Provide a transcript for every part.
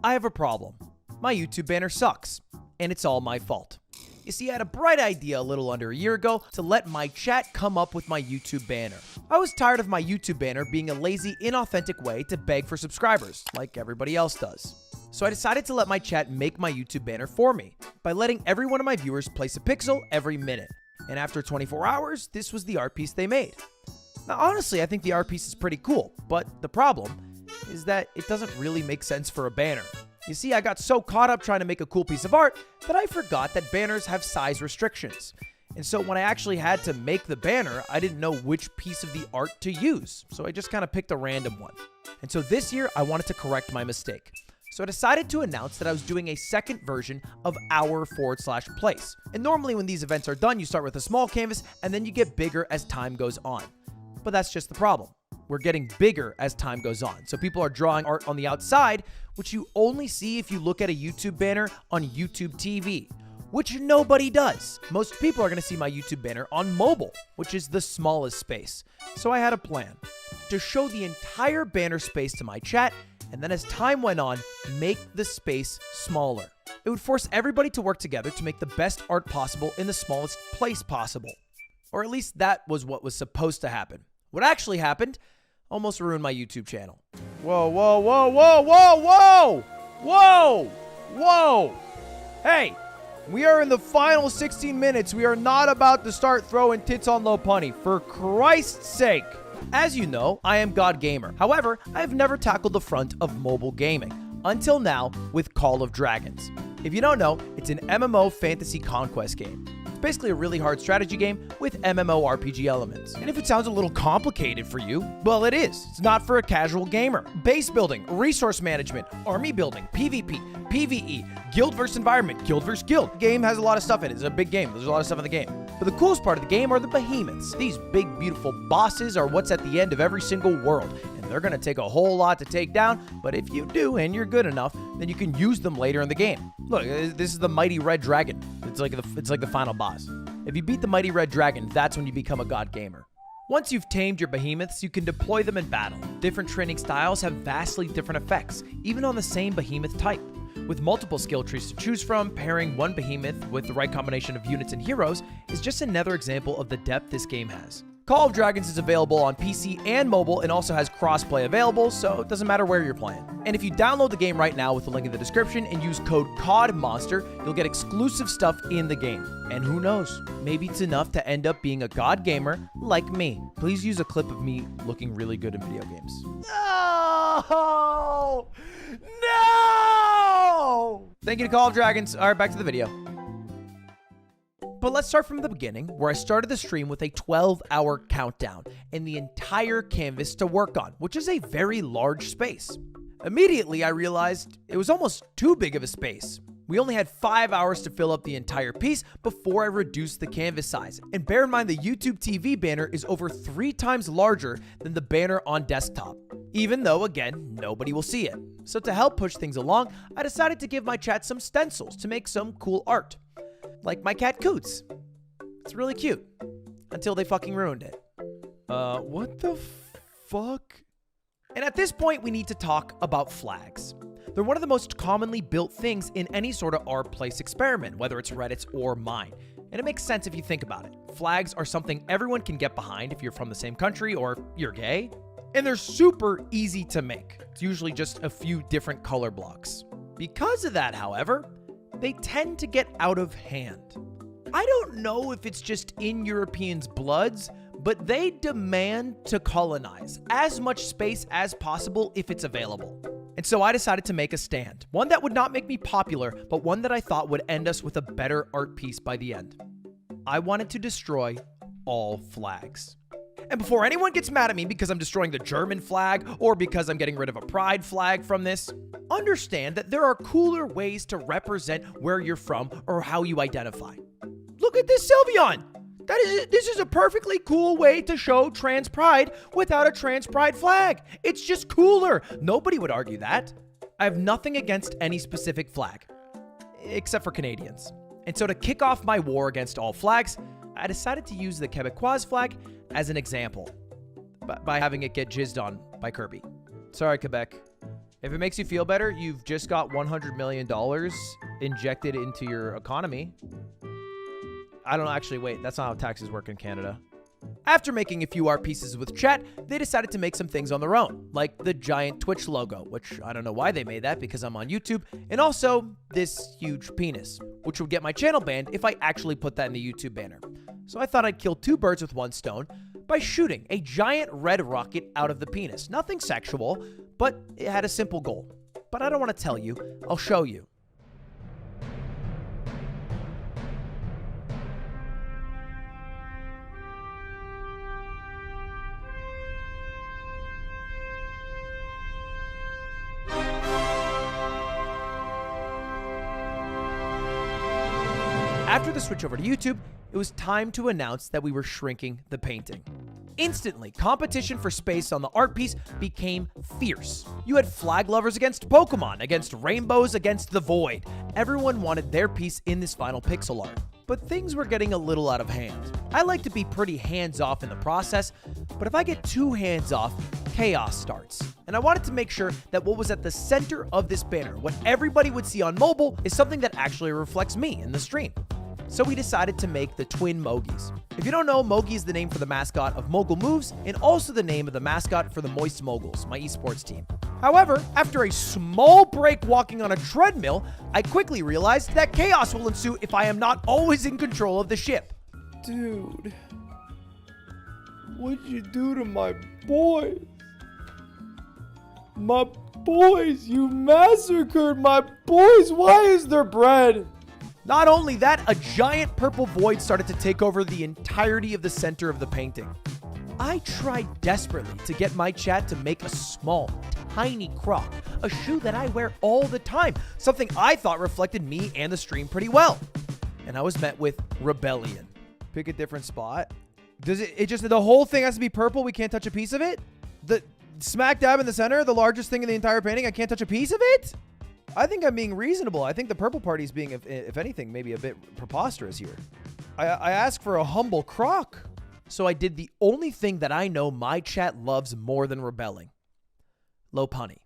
I have a problem. My YouTube banner sucks, and it's all my fault. You see, I had a bright idea a little under a year ago to let my chat come up with my YouTube banner. I was tired of my YouTube banner being a lazy, inauthentic way to beg for subscribers, like everybody else does. So I decided to let my chat make my YouTube banner for me, by letting every one of my viewers place a pixel every minute. And after 24 hours, this was the art piece they made. Now, honestly, I think the art piece is pretty cool, but the problem is that it doesn't really make sense for a banner. You see, I got so caught up trying to make a cool piece of art that I forgot that banners have size restrictions. And so when I actually had to make the banner, I didn't know which piece of the art to use. So I just kind of picked a random one. And so this year, I wanted to correct my mistake. So I decided to announce that I was doing a second version of our/place. And normally when these events are done, you start with a small canvas and then you get bigger as time goes on. But that's just the problem. We're getting bigger as time goes on. So people are drawing art on the outside, which you only see if you look at a YouTube banner on YouTube TV, which nobody does. Most people are going to see my YouTube banner on mobile, which is the smallest space. So I had a plan to show the entire banner space to my chat, and then as time went on, make the space smaller. It would force everybody to work together to make the best art possible in the smallest place possible. Or at least that was what was supposed to happen. What actually happened almost ruined my YouTube channel. Whoa, whoa, whoa, whoa, whoa, whoa! Whoa! Whoa! Hey, we are in the final 16 minutes. We are not about to start throwing tits on low punny. For Christ's sake. As you know, I am God Gamer. However, I have never tackled the front of mobile gaming. Until now, with Call of Dragons. If you don't know, it's an MMO fantasy conquest game. Basically a really hard strategy game with MMORPG elements. And if it sounds a little complicated for you, well, it is. It's not for a casual gamer. Base building, resource management, army building, PvP, PvE, guild versus environment, guild versus guild. The game has a lot of stuff in it. It's a big game. There's a lot of stuff in the game. But the coolest part of the game are the behemoths. These big, beautiful bosses are what's at the end of every single world. And they're going to take a whole lot to take down. But if you do, and you're good enough, then you can use them later in the game. Look, this is the mighty red dragon. It's like the final boss. If you beat the mighty red dragon, that's when you become a god gamer. Once you've tamed your behemoths, you can deploy them in battle. Different training styles have vastly different effects, even on the same behemoth type. With multiple skill trees to choose from, pairing one behemoth with the right combination of units and heroes is just another example of the depth this game has. Call of Dragons is available on PC and mobile and also has crossplay available, so it doesn't matter where you're playing. And if you download the game right now with the link in the description and use code CODMONSTER, you'll get exclusive stuff in the game. And who knows, maybe it's enough to end up being a god gamer like me. Please use a clip of me looking really good in video games. No! No! Thank you to Call of Dragons. All right, back to the video. But let's start from the beginning, where I started the stream with a 12-hour countdown and the entire canvas to work on, which is a very large space. Immediately, I realized it was almost too big of a space. We only had 5 hours to fill up the entire piece before I reduced the canvas size. And bear in mind, the YouTube TV banner is over 3 times larger than the banner on desktop, even though, again, nobody will see it. So to help push things along, I decided to give my chat some stencils to make some cool art. Like my cat Coots. It's really cute. Until they fucking ruined it. What the fuck? And at this point, we need to talk about flags. They're one of the most commonly built things in any sort of our/place experiment, whether it's Reddit's or mine. And it makes sense if you think about it. Flags are something everyone can get behind if you're from the same country or you're gay. And they're super easy to make. It's usually just a few different color blocks. Because of that, however, they tend to get out of hand. I don't know if it's just in Europeans' bloods, but they demand to colonize as much space as possible if it's available. And so I decided to make a stand, one that would not make me popular, but one that I thought would end us with a better art piece by the end. I wanted to destroy all flags. And before anyone gets mad at me because I'm destroying the German flag or because I'm getting rid of a pride flag from this, understand that there are cooler ways to represent where you're from or how you identify. Look at this Sylveon! This is a perfectly cool way to show trans pride without a trans pride flag. It's just cooler. Nobody would argue that. I have nothing against any specific flag, except for Canadians. And so to kick off my war against all flags, I decided to use the Quebecois flag as an example by having it get jizzed on by Kirby. Sorry, Quebec. If it makes you feel better, you've just got $100 million injected into your economy. I don't actually, wait, that's not how taxes work in Canada. After making a few art pieces with chat, they decided to make some things on their own, like the giant Twitch logo, which I don't know why they made that because I'm on YouTube, and also this huge penis, which would get my channel banned if I actually put that in the YouTube banner. So I thought I'd kill two birds with one stone by shooting a giant red rocket out of the penis. Nothing sexual, but it had a simple goal. But I don't want to tell you, I'll show you. After the switch over to YouTube, it was time to announce that we were shrinking the painting. Instantly, competition for space on the art piece became fierce. You had flag lovers against Pokemon, against rainbows, against the void. Everyone wanted their piece in this final pixel art. But things were getting a little out of hand. I like to be pretty hands-off in the process, but if I get too hands-off, chaos starts. And I wanted to make sure that what was at the center of this banner, what everybody would see on mobile, is something that actually reflects me in the stream. So we decided to make the twin Mogies. If you don't know, Mogi is the name for the mascot of Mogul Moves and also the name of the mascot for the Moist Moguls, my esports team. However, after a small break walking on a treadmill, I quickly realized that chaos will ensue if I am not always in control of the ship. Dude, what'd you do to my boys? My boys, you massacred my boys. Why is there bread? Not only that, a giant purple void started to take over the entirety of the center of the painting. I tried desperately to get my chat to make a small, tiny croc, a shoe that I wear all the time, something I thought reflected me and the stream pretty well. And I was met with rebellion. Pick a different spot. Does it just, the whole thing has to be purple? We can't touch a piece of it? The smack dab in the center, the largest thing in the entire painting, I can't touch a piece of it? I think I'm being reasonable. I think the purple party is being, if anything, maybe a bit preposterous here. I asked for a humble croc. So I did the only thing that I know my chat loves more than rebelling. Lopunny.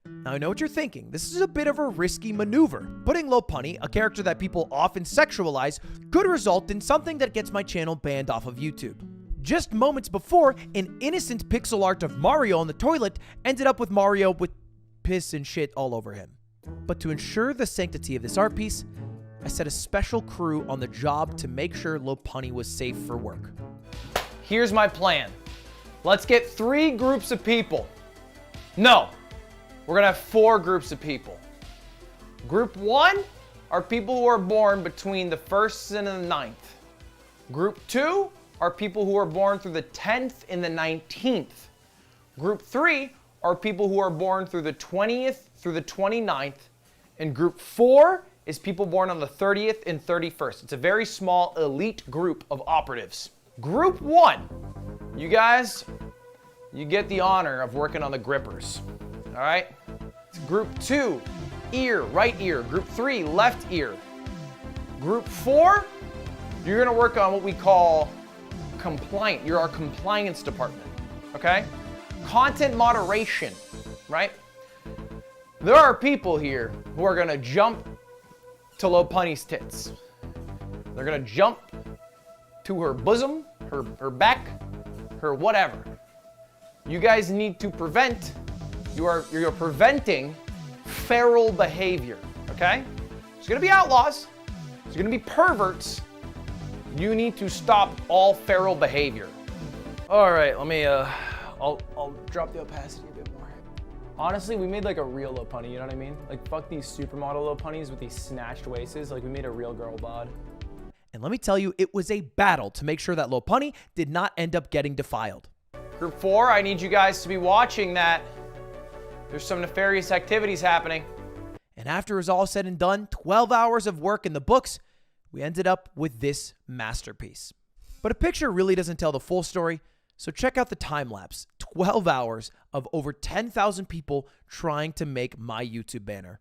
Now I know what you're thinking. This is a bit of a risky maneuver. Putting Lopunny, a character that people often sexualize, could result in something that gets my channel banned off of YouTube. Just moments before, an innocent pixel art of Mario on the toilet ended up with Mario with piss and shit all over him. But to ensure the sanctity of this art piece, I set a special crew on the job to make sure Lopunny was safe for work. Here's my plan. Let's get 3 groups of people. No, we're gonna have 4 groups of people. Group 1 are people who are born between the 1st and the 9th. Group 2 are people who are born through the 10th and the 19th. Group 3 are people who are born through the 20th through the 29th. And group 4 is people born on the 30th and 31st. It's a very small elite group of operatives. Group 1, you guys, you get the honor of working on the grippers, all right? Group 2, ear, right ear. Group 3, left ear. Group 4, you're gonna work on what we call compliant. You're our compliance department, okay? Content moderation, right? There are people here who are gonna jump to Lopunny's tits. They're gonna jump to her bosom, her back, her whatever. You guys need to prevent, you're preventing feral behavior, okay? There's gonna be outlaws, there's gonna be perverts. You need to stop all feral behavior. All right, let me, I'll drop the opacity a bit more. Honestly, we made like a real Lopunny, you know what I mean? Like fuck these supermodel Lopunnies with these snatched waists, like we made a real girl bod. And let me tell you, it was a battle to make sure that Lopunny did not end up getting defiled. Group 4, I need you guys to be watching that. There's some nefarious activities happening. And after it was all said and done, 12 hours of work in the books, we ended up with this masterpiece. But a picture really doesn't tell the full story, so check out the time lapse. 12 hours of over 10,000 people trying to make my YouTube banner.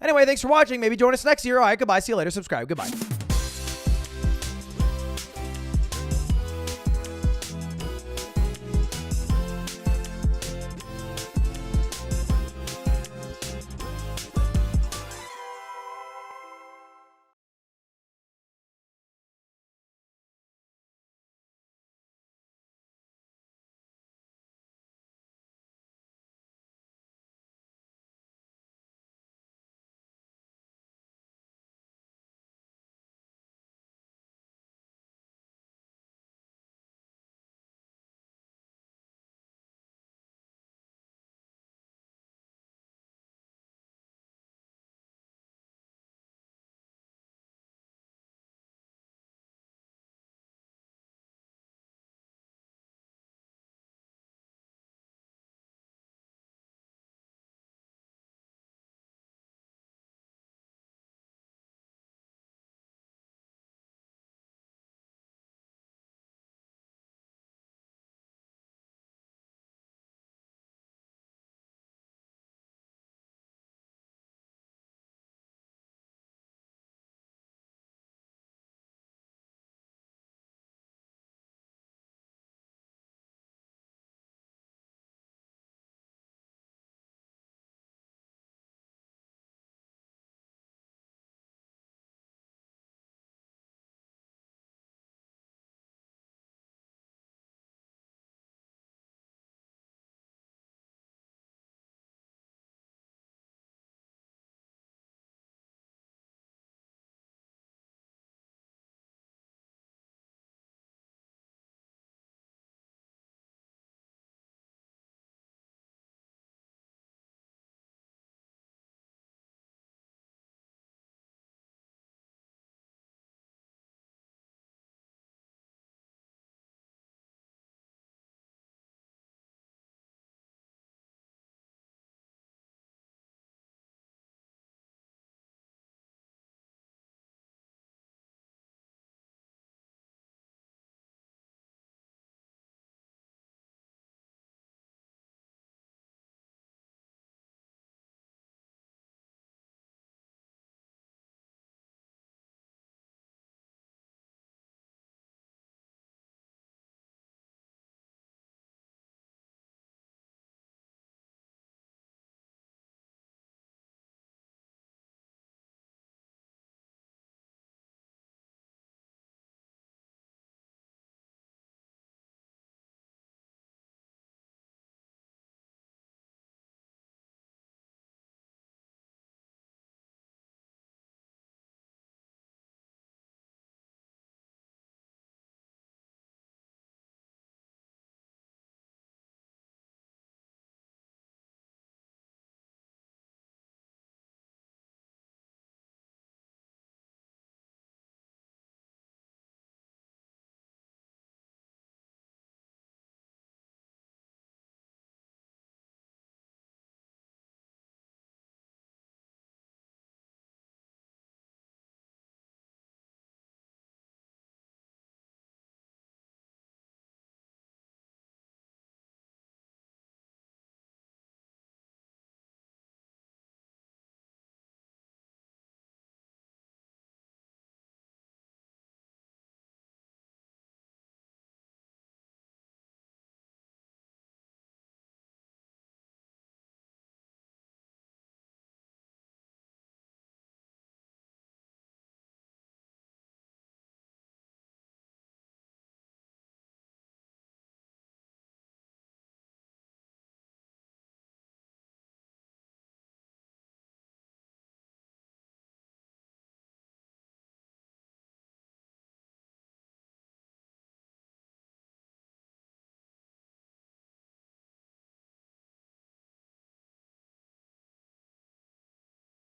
Anyway, thanks for watching. Maybe join us next year. All right, goodbye. See you later. Subscribe. Goodbye.